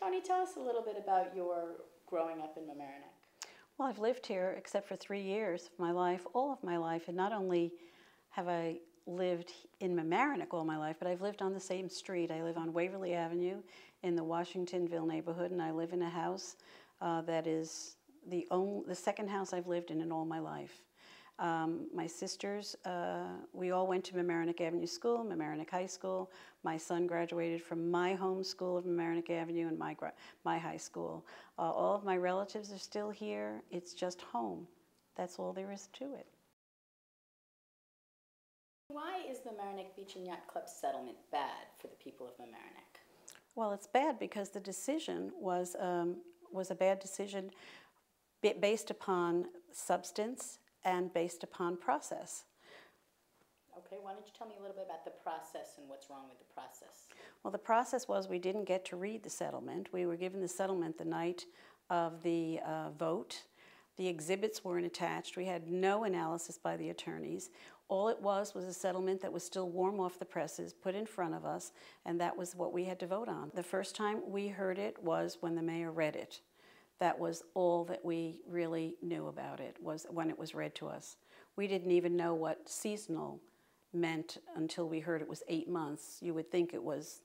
Toni, tell us a little bit about your growing up in Mamaroneck. Well, I've lived here except for 3 years of my life, all of my life, and not only have I lived in Mamaroneck all my life, but I've lived on the same street. I live on Waverly Avenue in the Washingtonville neighborhood, and I live in a house that is the second house I've lived in all my life. My sisters, we all went to Mamaroneck Avenue School, Mamaroneck High School. My son graduated from my home school of Mamaroneck Avenue and my high school. All of my relatives are still here. It's just home. That's all there is to it. Why is the Mamaroneck Beach and Yacht Club settlement bad for the people of Mamaroneck? Well, it's bad because the decision was a bad decision based upon substance and based upon process. Okay, why don't you tell me a little bit about the process and what's wrong with the process? Well, the process was we didn't get to read the settlement. We were given the settlement the night of the vote. The exhibits weren't attached. We had no analysis by the attorneys. All it was a settlement that was still warm off the presses, put in front of us, and that was what we had to vote on. The first time we heard it was when the mayor read it. That was all that we really knew about it, was when it was read to us. We didn't even know what seasonal meant until we heard it was 8 months. You would think it was,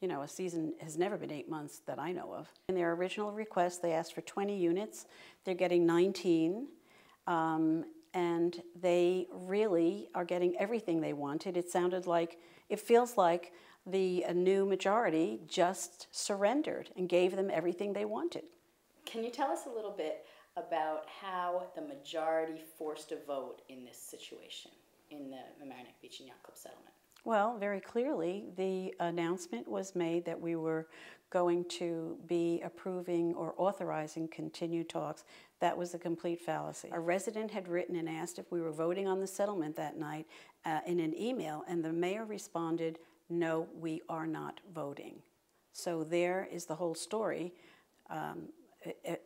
you know, a season has never been 8 months that I know of. In their original request, they asked for 20 units. They're getting 19, and they really are getting everything they wanted. It feels like the new majority just surrendered and gave them everything they wanted. Can you tell us a little bit about how the majority forced a vote in this situation, in the Mamaroneck Beach and Yacht Club settlement? Well, very clearly, the announcement was made that we were going to be approving or authorizing continued talks. That was a complete fallacy. A resident had written and asked if we were voting on the settlement that night in an email, and the mayor responded, "No, we are not voting." So there is the whole story.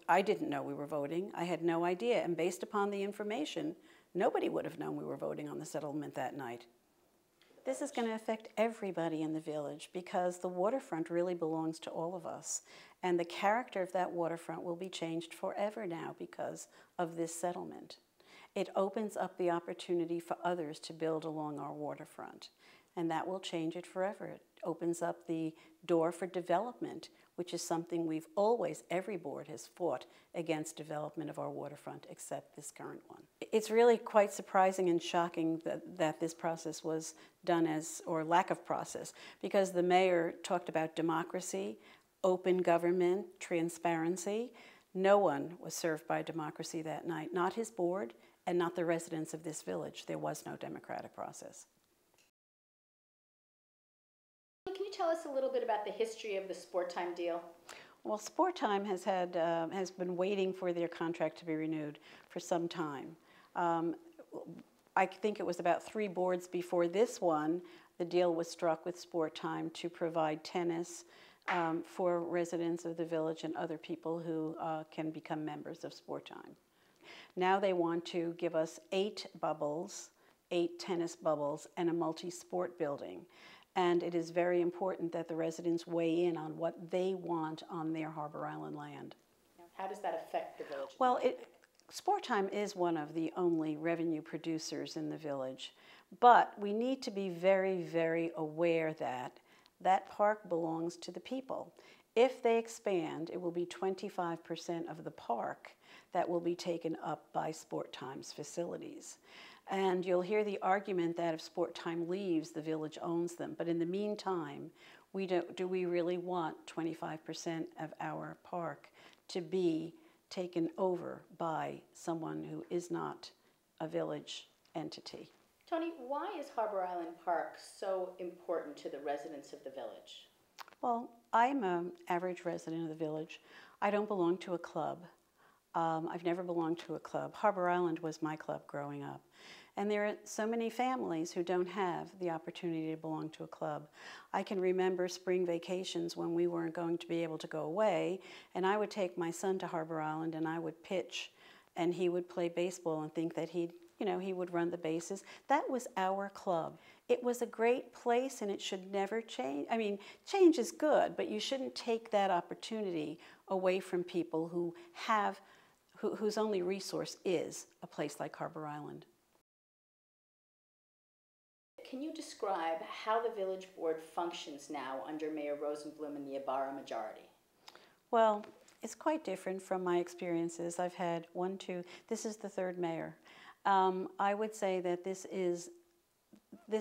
I didn't know we were voting. I had no idea. And based upon the information, nobody would have known we were voting on the settlement that night. This is going to affect everybody in the village because the waterfront really belongs to all of us. And the character of that waterfront will be changed forever now because of this settlement. It opens up the opportunity for others to build along our waterfront. And that will change it forever. It opens up the door for development, which is something every board has fought against development of our waterfront, except this current one. It's really quite surprising and shocking that this process was done or lack of process, because the mayor talked about democracy, open government, transparency. No one was served by democracy that night, not his board and not the residents of this village. There was no democratic process. Can you tell us a little bit about the history of the Sport Time deal? Well, Sport Time has been waiting for their contract to be renewed for some time. I think it was about 3 boards before this one, the deal was struck with Sport Time to provide tennis for residents of the village and other people who can become members of Sport Time. Now they want to give us 8 tennis bubbles, and a multi-sport building. And it is very important that the residents weigh in on what they want on their Harbor Island land. How does that affect the village? Well, Sport Time is one of the only revenue producers in the village, but we need to be very, very aware that that park belongs to the people. If they expand, it will be 25% of the park that will be taken up by Sport Time's facilities. And you'll hear the argument that if Sport Time leaves, the village owns them. But in the meantime, do we really want 25% of our park to be taken over by someone who is not a village entity? Toni, why is Harbor Island Park so important to the residents of the village? Well, I'm an average resident of the village. I don't belong to a club. I've never belonged to a club. Harbor Island was my club growing up. And there are so many families who don't have the opportunity to belong to a club. I can remember spring vacations when we weren't going to be able to go away, and I would take my son to Harbor Island and I would pitch, and he would play baseball and think that he would run the bases. That was our club. it was a great place and it should never change. I mean, change is good, but you shouldn't take that opportunity away from people who have, whose only resource is a place like Harbor Island. Can you describe how the village board functions now under Mayor Rosenblum and the Ibarra majority? Well, it's quite different from my experiences. I've had one, two, this is the third mayor. I would say that this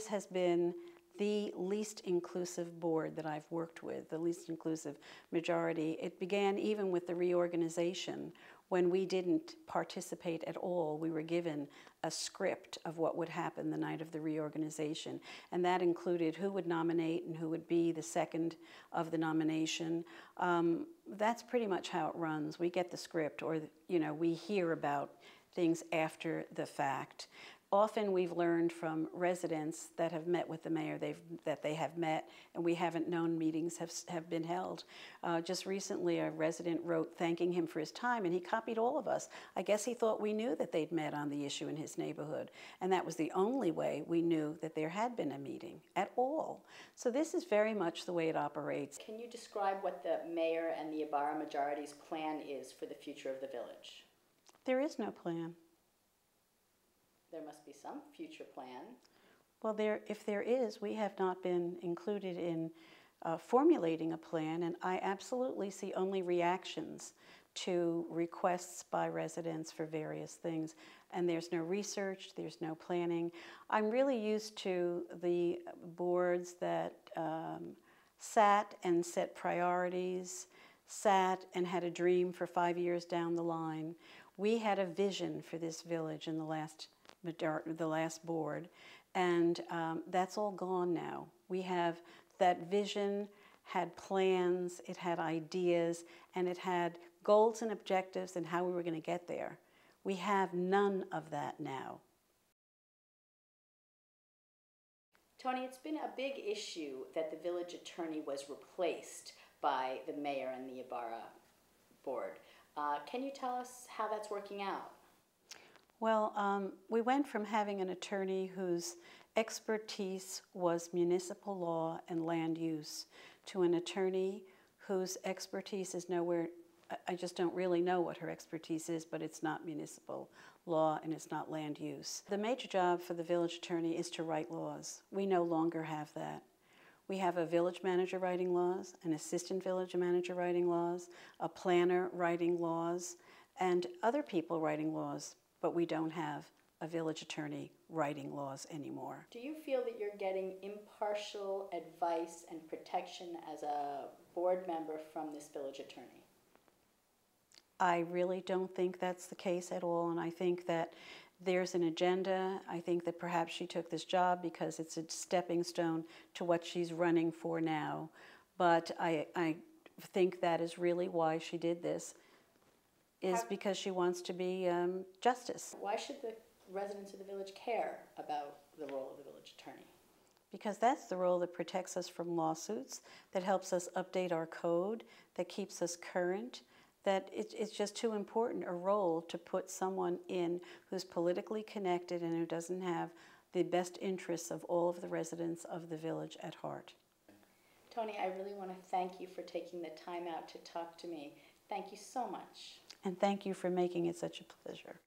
has been the least inclusive board that I've worked with, the least inclusive majority. It began even with the reorganization. When we didn't participate at all, we were given a script of what would happen the night of the reorganization. And that included who would nominate and who would be the second of the nomination. That's pretty much how it runs. We get the script, or we hear about things after the fact. Often we've learned from residents that have met with the mayor that they have met, and we haven't known meetings have been held. Just recently a resident wrote thanking him for his time, and he copied all of us. I guess he thought we knew that they'd met on the issue in his neighborhood, and that was the only way we knew that there had been a meeting at all. So this is very much the way it operates. Can you describe what the mayor and the Ibarra majority's plan is for the future of the village? There is no plan. There must be some future plan. Well, if there is, we have not been included in formulating a plan, and I absolutely see only reactions to requests by residents for various things. And there's no research, there's no planning. I'm really used to the boards that sat and set priorities, sat and had a dream for 5 years down the line. We had a vision for this village in the last board, and that's all gone now. We have that vision, had plans, it had ideas, and it had goals and objectives and how we were going to get there. We have none of that now. Toni, it's been a big issue that the village attorney was replaced by the mayor and the Ibarra board. Can you tell us how that's working out? Well, we went from having an attorney whose expertise was municipal law and land use to an attorney whose expertise is nowhere. I just don't really know what her expertise is, but it's not municipal law and it's not land use. The major job for the village attorney is to write laws. We no longer have that. We have a village manager writing laws, an assistant village manager writing laws, a planner writing laws, and other people writing laws, but we don't have a village attorney writing laws anymore. Do you feel that you're getting impartial advice and protection as a board member from this village attorney? I really don't think that's the case at all, and I think that there's an agenda. I think that perhaps she took this job because it's a stepping stone to what she's running for now. But I think that is really why she did this, is because she wants to be justice. Why should the residents of the village care about the role of the village attorney? Because that's the role that protects us from lawsuits, that helps us update our code, that keeps us current, that it's just too important a role to put someone in who's politically connected and who doesn't have the best interests of all of the residents of the village at heart. Toni, I really want to thank you for taking the time out to talk to me. Thank you so much. And thank you for making it such a pleasure.